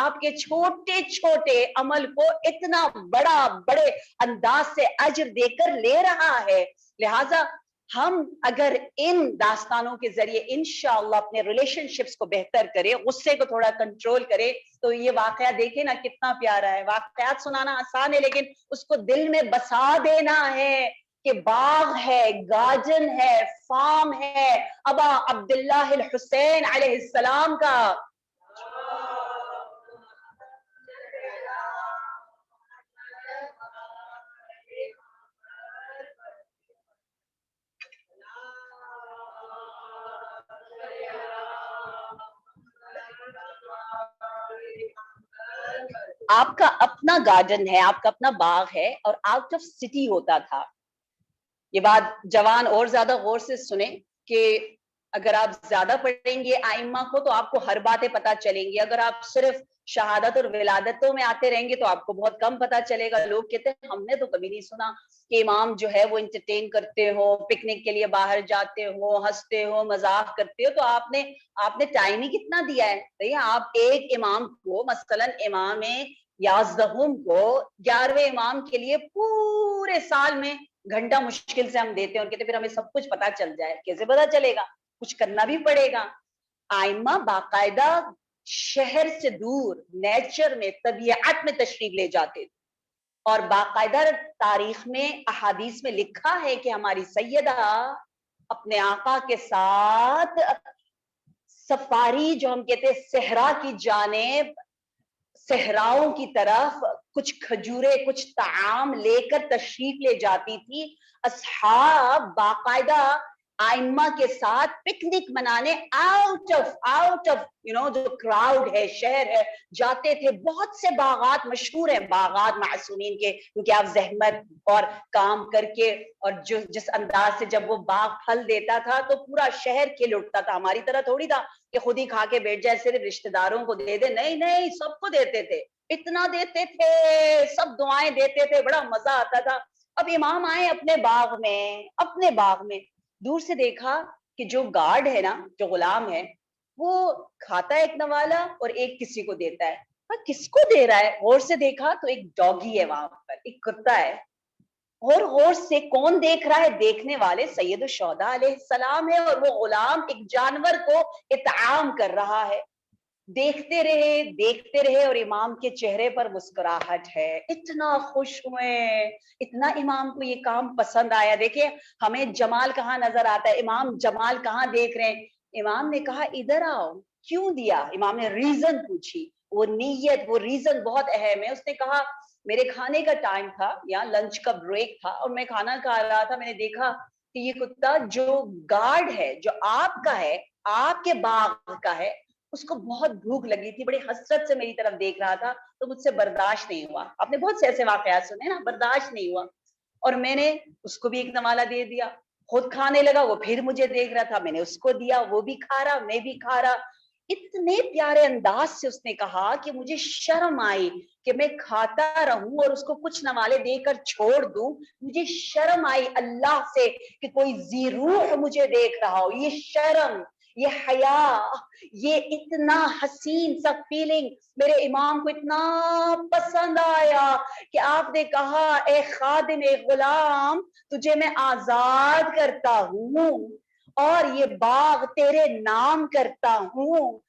آپ کے چھوٹے چھوٹے عمل کو اتنا بڑے انداز سے اجر دے کر لے رہا ہے. لہٰذا ہم اگر ان داستانوں کے ذریعے انشاءاللہ اپنے ریلیشن شپس کو بہتر کرے, غصے کو تھوڑا کنٹرول کرے, تو یہ واقعہ دیکھیں نا کتنا پیارا ہے. واقعات سنانا آسان ہے, لیکن اس کو دل میں بسا دینا ہے کہ باغ ہے, گارڈن ہے, فارم ہے ابا عبداللہ الحسین علیہ السلام کا. آپ کا اپنا گارڈن ہے, آپ کا اپنا باغ ہے, اور آؤٹ آف سٹی ہوتا تھا. یہ بات جوان اور زیادہ غور سے سنیں کہ اگر آپ زیادہ پڑھیں گے ائمہ کو تو آپ کو ہر باتیں پتہ چلیں گی. اگر آپ صرف شہادت اور ولادتوں میں آتے رہیں گے تو آپ کو بہت کم پتہ چلے گا. لوگ کہتے ہیں ہم نے تو کبھی نہیں سنا کہ امام جو ہے وہ انٹرٹین کرتے ہو, پکنک کے لیے باہر جاتے ہو, ہنستے ہو, مذاق کرتے ہو. تو آپ نے ٹائم ہی کتنا دیا ہے. آپ ایک امام کو مثلا امام 11 کو 11ویں امام کے لیے پورے سال میں گھنٹہ مشکل سے ہم دیتے ہیں, اور کہتے ہیں پھر ہمیں سب کچھ پتا چل جائے. کیسے پتا چلے گا, کچھ کرنا بھی پڑے گا. ائمہ باقاعدہ شہر سے دور نیچر میں, طبیعت میں تشریف لے جاتے تھے, اور باقاعدہ تاریخ میں احادیث میں لکھا ہے کہ ہماری سیدہ اپنے آقا کے ساتھ سفاری جو ہم کہتے ہیں صحرا کی جانب صحراؤں کی طرف کچھ کھجورے کچھ طعام لے کر تشریف لے جاتی تھی. اصحاب باقاعدہ آئمہ کے ساتھ پکنک منانے آؤٹ آف جو کراؤڈ ہے شہر ہے جاتے تھے. بہت سے باغات مشہور ہیں باغات معصومین کے, کیونکہ آپ زحمت اور کام کر کے اور جس انداز سے جب وہ باغ پھل دیتا تھا تو پورا شہر کھل اٹھتا تھا. ہماری طرح تھوڑی تھا کہ خود ہی کھا کے بیٹھ جائے, صرف رشتہ داروں کو دے دے, نہیں نہیں سب کو دیتے تھے, اتنا دیتے تھے, سب دعائیں دیتے تھے, بڑا مزہ آتا تھا. اب امام آئے اپنے باغ میں دور سے دیکھا کہ جو گارڈ ہے نا, جو غلام ہے, وہ کھاتا ہے ایک نوالا اور ایک کسی کو دیتا ہے. کس کو دے رہا ہے؟ غور سے دیکھا تو ایک ڈاگی ہے وہاں پر, ایک کتا ہے. غور سے کون دیکھ رہا ہے؟ دیکھنے والے سید الشہداء علیہ السلام ہے, اور وہ غلام ایک جانور کو اطعام کر رہا ہے. دیکھتے رہے اور امام کے چہرے پر مسکراہٹ ہے. اتنا خوش ہوئے, اتنا امام کو یہ کام پسند آیا. دیکھیں ہمیں جمال کہاں نظر آتا ہے, امام جمال کہاں دیکھ رہے ہیں. امام نے کہا ادھر آؤ. کیوں دیا؟ امام نے ریزن پوچھی. وہ نیت, وہ ریزن بہت اہم ہے. اس نے کہا میرے کھانے کا ٹائم تھا یا لنچ کا بریک تھا اور میں کھانا کھا رہا تھا, میں نے دیکھا کہ یہ کتا جو گارڈ ہے, جو آپ کا ہے, آپ کے باغ کا ہے, اس کو بہت بھوک لگی تھی, بڑی حسرت سے میری طرف دیکھ رہا تھا, تو مجھ سے برداشت نہیں ہوا. آپ نے بہت سے ایسے واقعات سنے نا, برداشت نہیں ہوا اور میں نے اس کو بھی ایک نوالا دے دیا. خود کھانے لگا, وہ پھر مجھے دیکھ رہا تھا, میں نے اس کو دیا, وہ بھی کھا رہا, میں بھی کھا رہا. اتنے پیارے انداز سے اس نے کہا کہ مجھے شرم آئی کہ میں کھاتا رہوں اور اس کو کچھ نوالے دے کر چھوڑ دوں. مجھے شرم آئی اللہ سے کہ کوئی ذی روح مجھے دیکھ رہا ہو. یہ شرم, یہ حیا, یہ اتنا حسین سا فیلنگ میرے امام کو اتنا پسند آیا کہ آپ نے کہا اے خادم, اے غلام, تجھے میں آزاد کرتا ہوں اور یہ باغ تیرے نام کرتا ہوں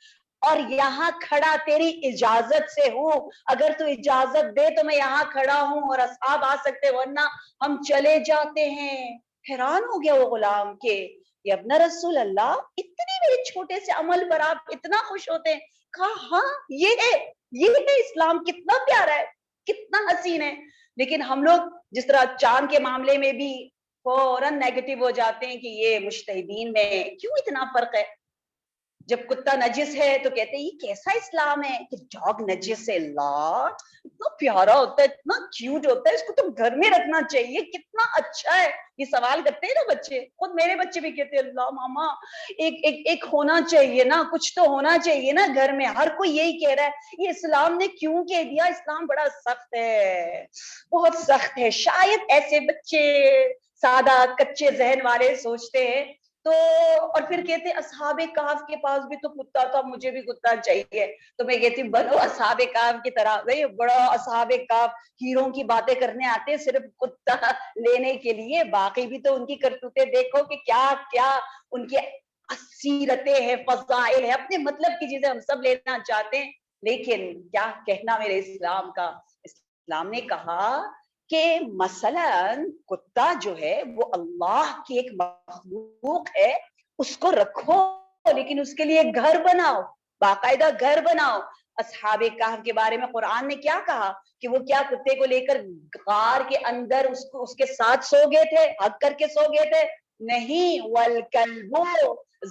اور یہاں کھڑا تیری اجازت سے ہوں. اگر تو اجازت دے تو میں یہاں کھڑا ہوں اور اصحاب آ سکتے, ورنہ ہم چلے جاتے ہیں. حیران ہو گیا وہ غلام کے یا ابن رسول اللہ, اتنے میرے چھوٹے سے عمل پر آپ اتنا خوش ہوتے ہیں. کہا ہاں یہ ہے اسلام, کتنا پیارا ہے, کتنا حسین ہے. لیکن ہم لوگ جس طرح چاند کے معاملے میں بھی فوراً نیگیٹو ہو جاتے ہیں کہ یہ مجتہدین میں کیوں اتنا فرق ہے. جب کتا نجس ہے تو کہتے ہیں یہ کیسا اسلام ہے کہ ڈاگ نجس ہے, اللہ اتنا پیارا ہوتا ہے, اتنا کیوٹ ہوتا ہے, اس کو تو گھر میں رکھنا چاہیے, کتنا اچھا ہے. یہ سوال کرتے ہیں نا بچے, خود میرے بچے بھی کہتے ہیں اللہ ماما ایک ہونا چاہیے نا, کچھ تو ہونا چاہیے نا گھر میں. ہر کوئی یہی کہہ رہا ہے, یہ اسلام نے کیوں کہہ دیا, اسلام بڑا سخت ہے, بہت سخت ہے. شاید ایسے بچے سادہ کچے ذہن والے سوچتے ہیں. تو اور پھر کہتے اصحاب کہف کے پاس بھی تو کتا تھا, مجھے بھی کتا چاہیے. تو میں کہتی ہوں بنو اصحاب کہف کی طرح. بھائی بڑا اصحاب کہف ہیروں کی باتیں کرنے آتے ہیں صرف کتا لینے کے لیے, باقی بھی تو ان کی کرتوتیں دیکھو کہ کیا کیا ان کی سیرتیں ہیں, فضائل ہے, اپنے مطلب کی چیزیں ہم سب لینا چاہتے ہیں. لیکن کیا کہنا میرے اسلام کا. اسلام نے کہا کہ مثلاً کتا جو ہے وہ اللہ کی ایک مخلوق ہے, اس کو رکھو لیکن اس کے لیے گھر بناؤ, باقاعدہ گھر بناؤ. اصحاب کہف کے بارے میں قرآن نے کیا کہا کہ وہ کیا کتے کو لے کر غار کے اندر اس کے ساتھ سو گئے تھے, حق کر کے سو گئے تھے؟ نہیں. والکلب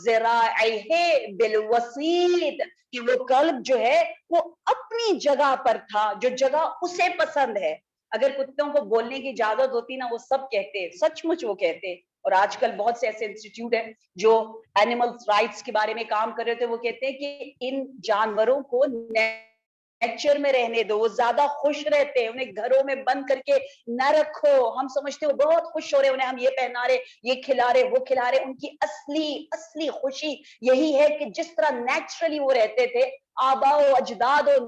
ذراعیہ بالوسید, کہ وہ کلب جو ہے وہ اپنی جگہ پر تھا, جو جگہ اسے پسند ہے. اگر کتوں کو بولنے کی اجازت ہوتی نا, وہ سب کہتے, سچ مچ وہ کہتے. اور آج کل بہت سے ایسے انسٹیٹیوٹ ہیں جو اینیمل رائٹس کے بارے میں کام کر رہے تھے, وہ کہتے ہیں کہ ان جانوروں کو نیچر میں رہنے دو, وہ زیادہ خوش رہتے ہیں, انہیں گھروں میں بند کر کے نہ رکھو. ہم سمجھتے ہیں وہ بہت خوش ہو رہے, انہیں ہم یہ پہنا رہے, یہ کھلا رہے, وہ کھلا رہے. ان کی اصلی خوشی یہی ہے کہ جس طرح نیچرلی وہ رہتے تھے, آبا و اجداد و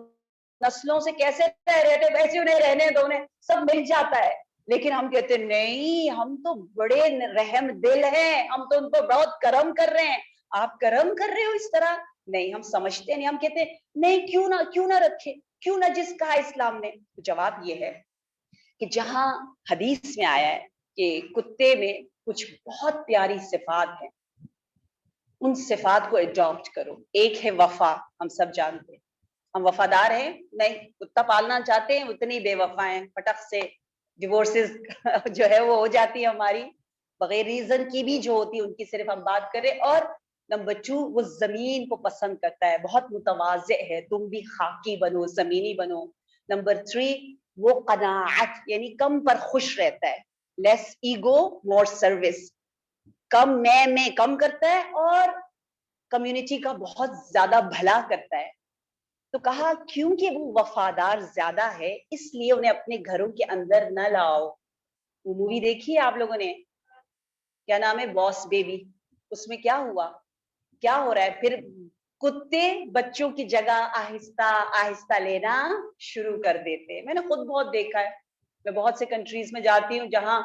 نسلوں سے کیسے رہ رہے تھے, ویسے انہیں رہنے دو, انہیں سب مل جاتا ہے. لیکن ہم کہتے ہیں نہیں, ہم تو بڑے رحم دل ہیں, ہم تو ان کو بہت کرم کر رہے ہیں. آپ کرم کر رہے ہو اس طرح؟ نہیں, ہم سمجھتے نہیں. ہم کہتے ہیں نہیں, کیوں نہ رکھے, کیوں نہ جس کہا اسلام نے. جواب یہ ہے کہ جہاں حدیث میں آیا ہے کہ کتے میں کچھ بہت پیاری صفات ہیں, ان صفات کو اڈاپٹ کرو. ایک ہے وفا, ہم سب جانتے ہیں, ہم وفادار ہیں نہیں, کتا پالنا چاہتے ہیں اتنی بے وفا ہیں, پٹخ سے ڈیورسز جو ہے وہ ہو جاتی ہے ہماری بغیر ریزن کی بھی جو ہوتی ہے ان کی صرف ہم بات کریں. اور نمبر 2 وہ زمین کو پسند کرتا ہے, بہت متواضع ہے, تم بھی خاکی بنو زمینی بنو. نمبر 3 وہ قناعت یعنی کم پر خوش رہتا ہے, لیس ایگو مور سروس, کم میں کم کرتا ہے اور کمیونٹی کا بہت زیادہ بھلا کرتا ہے. تو کہا کیونکہ وہ وفادار زیادہ ہے اس لیے انہیں اپنے گھروں کے اندر نہ لاؤ. وہ مووی دیکھی ہے آپ لوگوں نے, کیا نام ہے, باس بیبی, اس میں کیا ہوا, کیا ہو رہا ہے, پھر کتے بچوں کی جگہ آہستہ آہستہ لینا شروع کر دیتے. میں نے خود بہت دیکھا ہے, میں بہت سے کنٹریز میں جاتی ہوں جہاں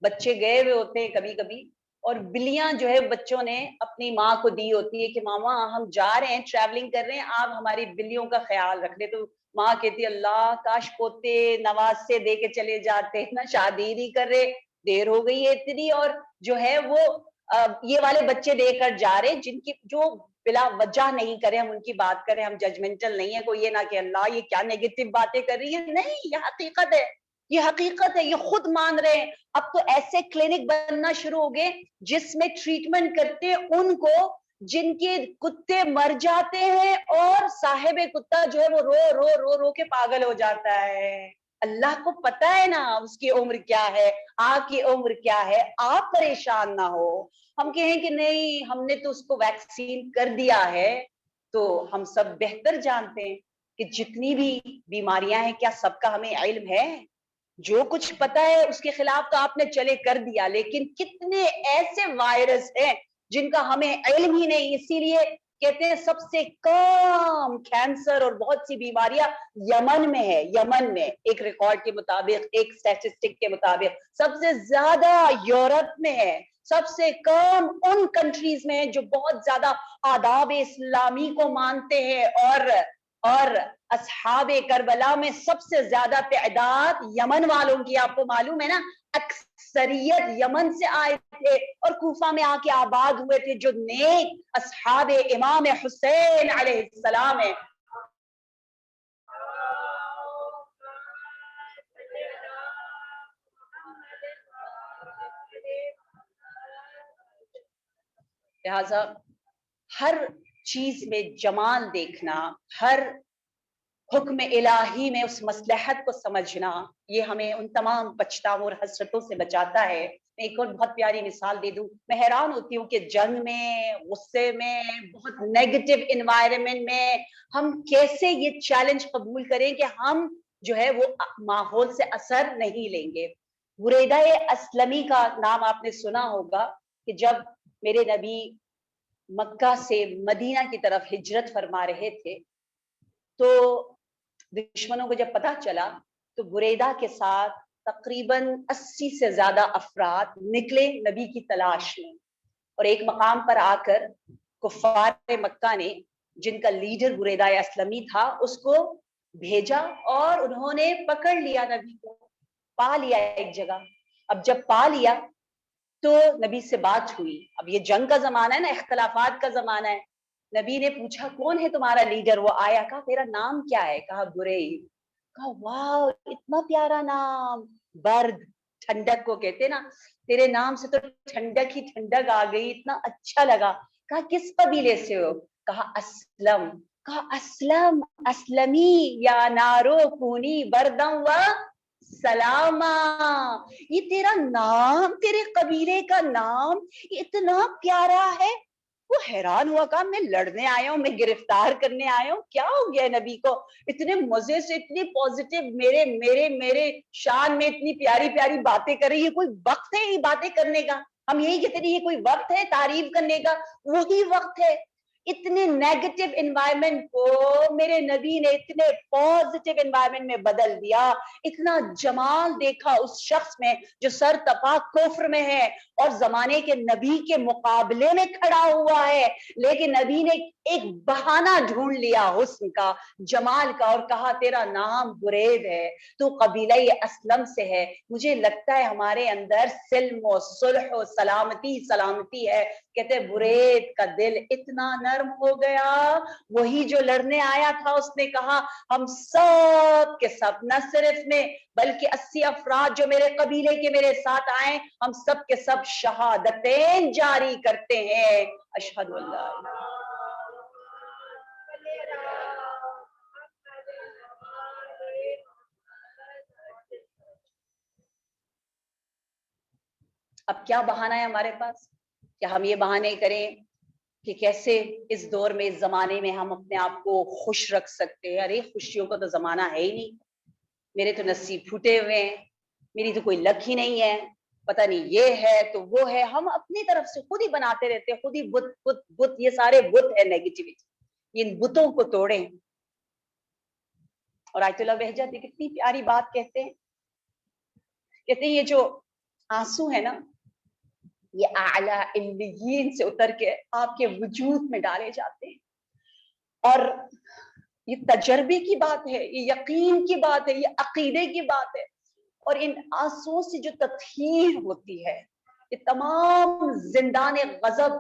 بچے گئے ہوئے ہوتے ہیں کبھی کبھی, اور بلیاں جو ہے بچوں نے اپنی ماں کو دی ہوتی ہے کہ ماما ہم جا رہے ہیں ٹریولنگ کر رہے ہیں, آپ ہماری بلیوں کا خیال رکھ لیں. تو ماں کہتی ہے اللہ کاش پوتے نواز سے دے کے چلے جاتے نا, شادی نہیں کر رہے, دیر ہو گئی ہے اتنی, اور جو ہے وہ یہ والے بچے دے کر جا رہے جن کی جو بلا وجہ نہیں کرے, ہم ان کی بات کریں, ہم ججمنٹل نہیں ہے, کوئی یہ نہ کہ اللہ یہ کیا نیگیٹو باتیں کر رہی ہے, نہیں, یہ حقیقت ہے, یہ حقیقت ہے, یہ خود مان رہے ہیں. اب تو ایسے کلینک بننا شروع ہو گئے جس میں ٹریٹمنٹ کرتے ان کو جن کے کتے مر جاتے ہیں اور صاحب کتا جو ہے وہ رو رو رو رو کے پاگل ہو جاتا ہے. اللہ کو پتا ہے نا اس کی عمر کیا ہے, آپ کی عمر کیا ہے, آپ پریشان نہ ہو. ہم کہیں کہ نہیں ہم نے تو اس کو ویکسین کر دیا ہے, تو ہم سب بہتر جانتے ہیں کہ جتنی بھی بیماریاں ہیں کیا سب کا ہمیں علم ہے, جو کچھ پتا ہے اس کے خلاف تو آپ نے چلے کر دیا, لیکن کتنے ایسے وائرس ہیں جن کا ہمیں علم ہی نہیں. اسی لیے کہتے ہیں سب سے کم کینسر اور بہت سی بیماریاں یمن میں ہے, یمن میں ایک ریکارڈ کے مطابق, ایک اسٹیٹسٹک کے مطابق, سب سے زیادہ یورپ میں ہے, سب سے کم ان کنٹریز میں جو بہت زیادہ آداب اسلامی کو مانتے ہیں, اور اصحاب کربلا میں سب سے زیادہ تعداد یمن والوں کی, آپ کو معلوم ہے نا, اکثریت یمن سے آئے تھے اور کوفہ میں آ کے آباد ہوئے تھے, جو نیک اصحاب امام حسین علیہ السلام ہے. لہذا ہر چیز میں جمال دیکھنا, ہر حکم الہی میں اس مصلحت کو سمجھنا, یہ ہمیں ان تمام پچھتاووں اور حسرتوں سے بچاتا ہے. میں ایک اور بہت پیاری مثال دے دوں, میں حیران ہوتی ہوں کہ جنگ میں, غصے میں, بہت نیگیٹو انوائرمنٹ میں ہم کیسے یہ چیلنج قبول کریں کہ ہم جو ہے وہ ماحول سے اثر نہیں لیں گے. بریدہ اسلمی کا نام آپ نے سنا ہوگا کہ جب میرے نبی مکہ سے مدینہ کی طرف ہجرت فرما رہے تھے تو دشمنوں کو جب پتہ چلا تو بریدہ کے ساتھ تقریباً 80 سے زیادہ افراد نکلے نبی کی تلاش میں, اور ایک مقام پر آ کر کفار مکہ نے, جن کا لیڈر بریدہ اسلمی تھا, اس کو بھیجا اور انہوں نے پکڑ لیا نبی کو, پا لیا ایک جگہ. اب جب پا لیا تو نبی سے بات ہوئی, اب یہ جنگ کا زمانہ ہے نا, اختلافات کا زمانہ ہے. نبی نے پوچھا کون ہے تمہارا لیڈر, وہ آیا, کہا تیرا نام کیا ہے, کہا برید, کہا واہ اتنا پیارا نام, برد ٹھنڈک کو کہتے نا, تیرے نام سے تو ٹھنڈک ہی ٹھنڈک آ گئی, اتنا اچھا لگا. کہا کس قبیلے سے ہو, کہا اسلم, کہا اسلم اسلمی یا نارو کونی بردم و سلاما, یہ تیرا نام, تیرے قبیلے کا نام اتنا پیارا ہے. وہ حیران ہوا, کہا میں لڑنے آیا ہوں, میں گرفتار کرنے آیا ہوں, کیا ہو گیا نبی کو اتنے مزے سے, اتنی پوزیٹیو میرے میرے میرے شان میں اتنی پیاری پیاری باتیں کر رہی ہے, کوئی وقت ہے یہ باتیں کرنے کا, ہم یہی کہتے ہیں یہ کوئی وقت ہے تعریف کرنے کا, وہی وقت ہے. اتنے نیگیٹو انوائرمنٹ کو میرے نبی نے اتنے پوزیٹیو انوائرمنٹ میں بدل دیا, اتنا جمال دیکھا اس شخص میں جو سر تپا کفر میں ہے اور زمانے کے نبی کے مقابلے میں کھڑا ہوا ہے, لیکن نبی نے ایک بہانہ ڈھونڈ لیا حسن کا, جمال کا, اور کہا تیرا نام برید ہے, تو قبیلہ اسلم سے ہے, مجھے لگتا ہے ہمارے اندر سلم و صلح و سلامتی سلامتی ہے, کہتے ہیں برید کا دل اتنا نرم ہو گیا، وہی جو لڑنے آیا تھا اس نے کہا ہم سب کے سب، نہ صرف میں بلکہ 80 افراد جو میرے قبیلے کے میرے ساتھ آئے، ہم سب کے سب شہادتیں جاری کرتے ہیں، اشہد اللہ۔ اب کیا بہانہ ہے ہمارے پاس؟ کہ ہم یہ بہانے کریں کہ کیسے اس دور میں اس زمانے میں ہم اپنے آپ کو خوش رکھ سکتے ہیں۔ ارے خوشیوں کا تو زمانہ ہے ہی نہیں، میرے تو نصیب پھوٹے ہوئے ہیں، میری تو کوئی لک ہی نہیں ہے، پتہ نہیں یہ ہے تو وہ ہے، ہم اپنی طرف سے خود ہی بناتے رہتے ہیں، خود ہی بت بت بت، یہ سارے بت ہے نیگیٹیوٹی، ان بتوں کو توڑیں۔ اور آیت اللہ بہجت کتنی پیاری بات کہتے ہیں، کہتے ہیں یہ جو آنسو ہے نا، یہ اعلیٰ علیین سے اتر کے آپ کے وجود میں ڈالے جاتے ہیں، اور یہ تجربے کی بات ہے، یہ یقین کی بات ہے، یہ عقیدے کی بات ہے، اور ان آنسوؤں سے جو تطہیر ہوتی ہے، یہ تمام زندان غضب،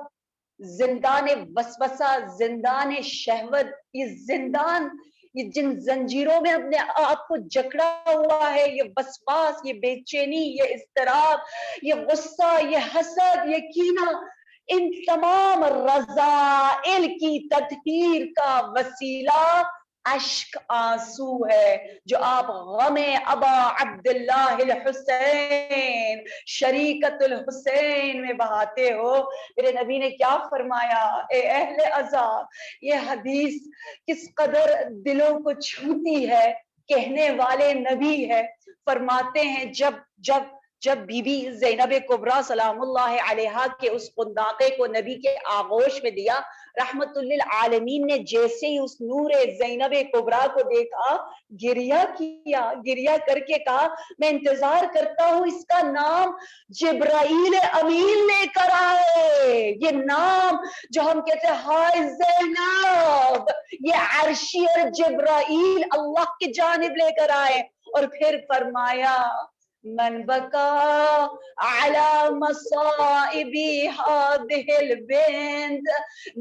زندان وسوسہ، زندان شہوت، یہ زندان، یہ جن زنجیروں میں اپنے آپ کو جکڑا ہوا ہے، یہ وسواس، یہ بے چینی، یہ اضطراب، یہ غصہ، یہ حسد، یہ کینہ، ان تمام رذائل کی تطہیر کا وسیلہ اشک آنسو ہے، جو آپ غم ابا عبداللہ الحسین شریکت الحسین میں بہاتے ہو۔ میرے نبی نے کیا فرمایا، اے اہل عزا، یہ حدیث کس قدر دلوں کو چھوتی ہے، کہنے والے نبی ہے، فرماتے ہیں جب بی بی زینب کبریٰ سلام اللہ علیہا کے اس قنداقے کو نبی کے آغوش میں دیا، رحمت للعالمین نے جیسے ہی اس نور زینب کبریٰ کو دیکھا، گریہ کر کے کہا میں انتظار کرتا ہوں اس کا نام جبرائیل امین لے کر آئے، یہ نام جو ہم کہتے ہیں ہائے زینب، یہ عرشی اور جبرائیل اللہ کی جانب لے کر آئے، اور پھر فرمایا من بکا علی مصائب هذه البنت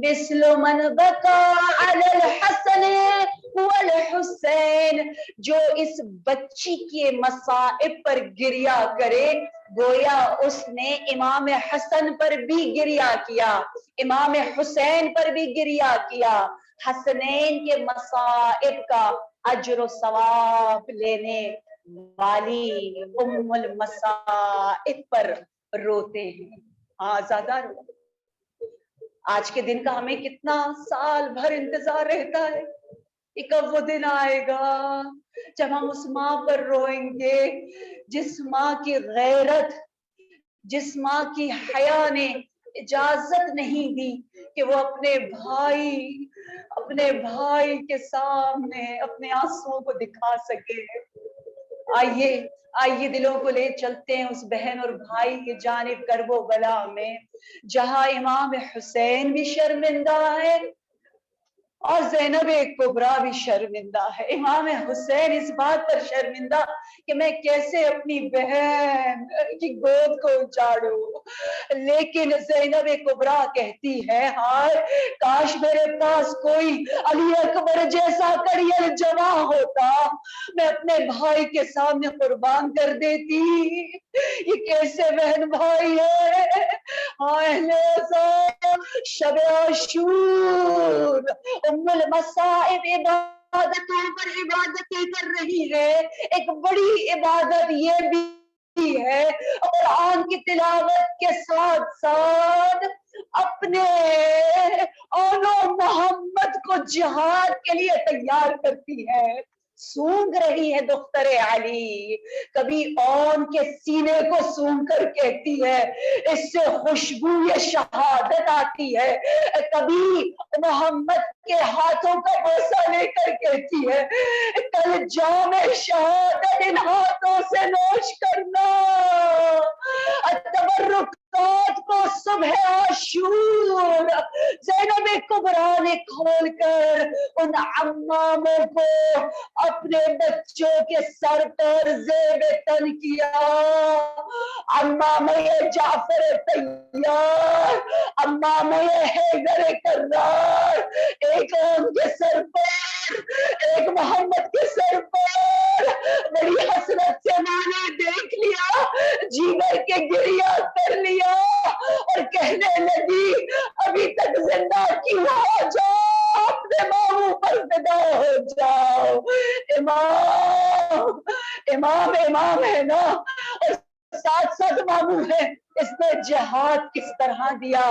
مثل من بکا علی الحسن والحسین، جو اس بچی کے مصائب پر گریہ کرے گویا اس نے امام حسن پر بھی گریہ کیا، امام حسین پر بھی گریہ کیا، حسنین کے مصائب کا اجر و ثواب لینے والی ام المصائب پر روتے ہیں۔ ہاں زیادہ روتے، آج کے دن کا ہمیں کتنا سال بھر انتظار رہتا ہے کہ کب وہ دن آئے گا جب ہم اس ماں پر روئیں گے جس ماں کی غیرت، جس ماں کی حیا نے اجازت نہیں دی کہ وہ اپنے بھائی کے سامنے اپنے آنسوؤں کو دکھا سکے۔ آئیے دلوں کو لے چلتے ہیں اس بہن اور بھائی کی جانب کرب و بلا میں، جہاں امام حسین بھی شرمندہ ہے اور زینب کبریٰ بھی شرمندہ ہے۔ امام حسین اس بات پر شرمندہ کہ میں کیسے اپنی بہن کی گود کو اجاڑوں، لیکن زینب کبریٰ کہتی ہے ہائے کاش میرے پاس کوئی علی اکبر جیسا کڑیل جمع ہوتا، میں اپنے بھائی کے سامنے قربان کر دیتی۔ یہ کیسے بہن بھائی ہے، شب عاشور ام المصائب عبادتوں پر عبادتیں کر رہی ہے، ایک بڑی عبادت یہ بھی ہے قرآن کی تلاوت کے ساتھ ساتھ اپنے اولو محمد کو جہاد کے لیے تیار کرتی ہے۔ سونگ رہی ہے دختر علی، کبھی اون کے سینے کو سونگ کر کہتی ہے اس سے خوشبو یہ شہادت آتی ہے، کبھی محمد کے ہاتھوں کا بوسہ لے کر کہتی ہے کل جام شہادت ان ہاتھوں سے نوش کرنا، التبرکات کو صبح عاشور۔ زینب کبریٰ نے کھول کر ان عماموں کو اپنے اپنے بچوں کے سر پر زیب تن کیا. امام جعفر طیار، امام حیدر کرار، ایک ان کے سر پر، ایک محمد کے سر پر. بڑی حسرت سے ماں نے دیکھ لیا، جی بھر کے گریہ کر لیا اور کہنے لگی ابھی تک زندہ کیوں ہو جاؤ، اپنے ماموں پر فدا ہو جاؤ. امام امام امام ہے نا، اور ساتھ ساتھ ماموں ہے. اس نے جہاد کس طرح دیا.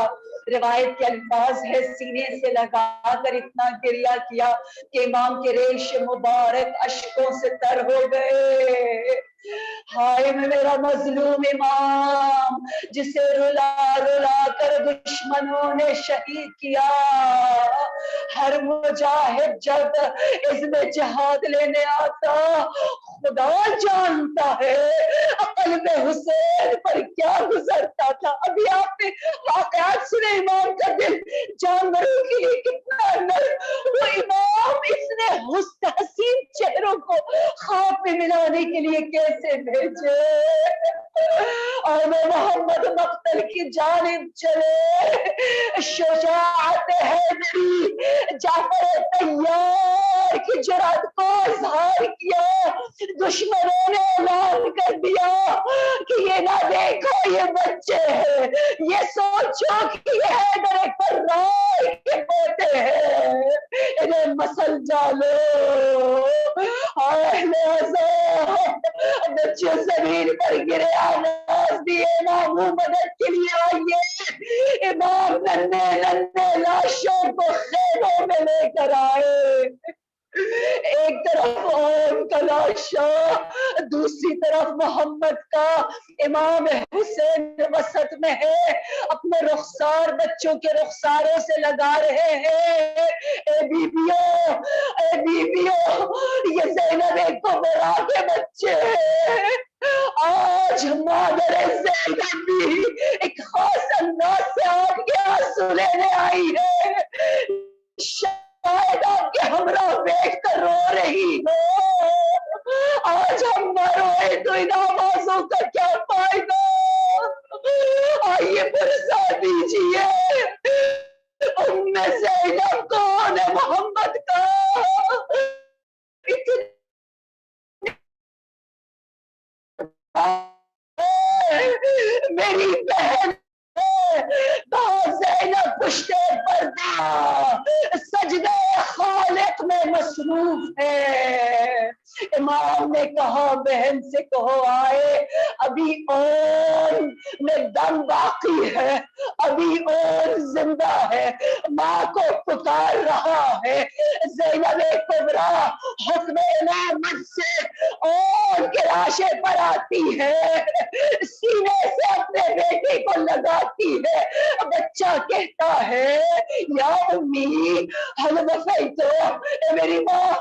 روایت کے الفاظ ہے سینے سے لگا کر اتنا گریہ کیا کہ امام کے ریش مبارک اشکوں سے تر ہو گئے. ہائے میرا مظلوم امام جسے رلا رلا کر دشمنوں نے شہید کیا. ہر مجاہد جب اس میں جہاد لینے آتا خدا جانتا ہے قلب حسین پر کیا گزرتا تھا. ابھی آپ نے واقعات سنے، امام کا دل جانوروں کے لیے کتنا نرم. وہ امام اس نے حسین چہروں کو خواب میں ملانے کے لیے کیسے بھیجے. اور میں محمد مقتل کی جانب چلے. شجاعت حیدری جعفر طیار کی جرأت کو اظہار کیا. دشمنوں نے اعلان کر دیا کہ یہ نہ دیکھو یہ بچے ہیں، یہ سوچو کہ یہ حیدر کرار کے بیٹے ہیں، انہیں مسل ڈالو. بچے زمین پر گرے آواز دیے ماموں مدد کے لیے آئیے. امام ننھے ننھے لاشوں کو خیموں میں لے کر آئے. ایک طرف ان کا لاشا، دوسری طرف محمد کا. امام حسین وسط میں ہے، اپنے رخسار بچوں کے رخساروں سے لگا رہے ہیں. اے بیبیوں، اے بیبیوں، یہ زینب کبریٰ کے بچے ہیں. آج مادر زینب بھی ایک خاص انداز سے آپ کے آنسو لینے آئی ہے. شاید آپ کے ہمراہ بیٹھ کر رو رہی ہو. آج ہم نہ روئے تو ان آوازوں کا کیا فائدہ. آئیے پرسا دیجیے ام زینب کون ہے محمد کا. میری بہن زینب پشتے پردہ سجدہ خالق میں مصروف ہے. امام نے کہا بہن سے کہو آئے، ابھی اور میں دم باقی ہے، ابھی اور زندہ ہے. ماں کو پکار رہا ہے. زینب کبریٰ حکم امامت سے اور کے لاشے پر آتی ہے، سینے سے اپنے بیٹے کو لگاتی ہے. بچہ کہتا ہے یا امی حل وفیتو، اے میری ماں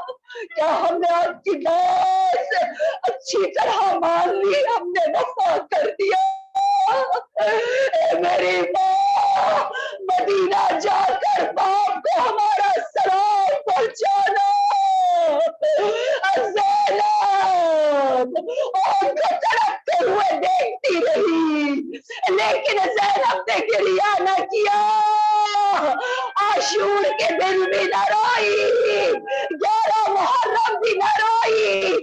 کیا ہم نے آپ کی بات اچھی طرح مان لی، ہم نے وفا کر دیا. اے میری ماں مدینہ جا کر باپ کو ہمارا سلام پہنچانا. زینب ان کو تڑپتے ہوئے دیکھتی رہی، لیکن زینب نے گریہ نہ کیا. عاشور کے دن بھی نہ روئی، 11 محرم بھی نہ روئی،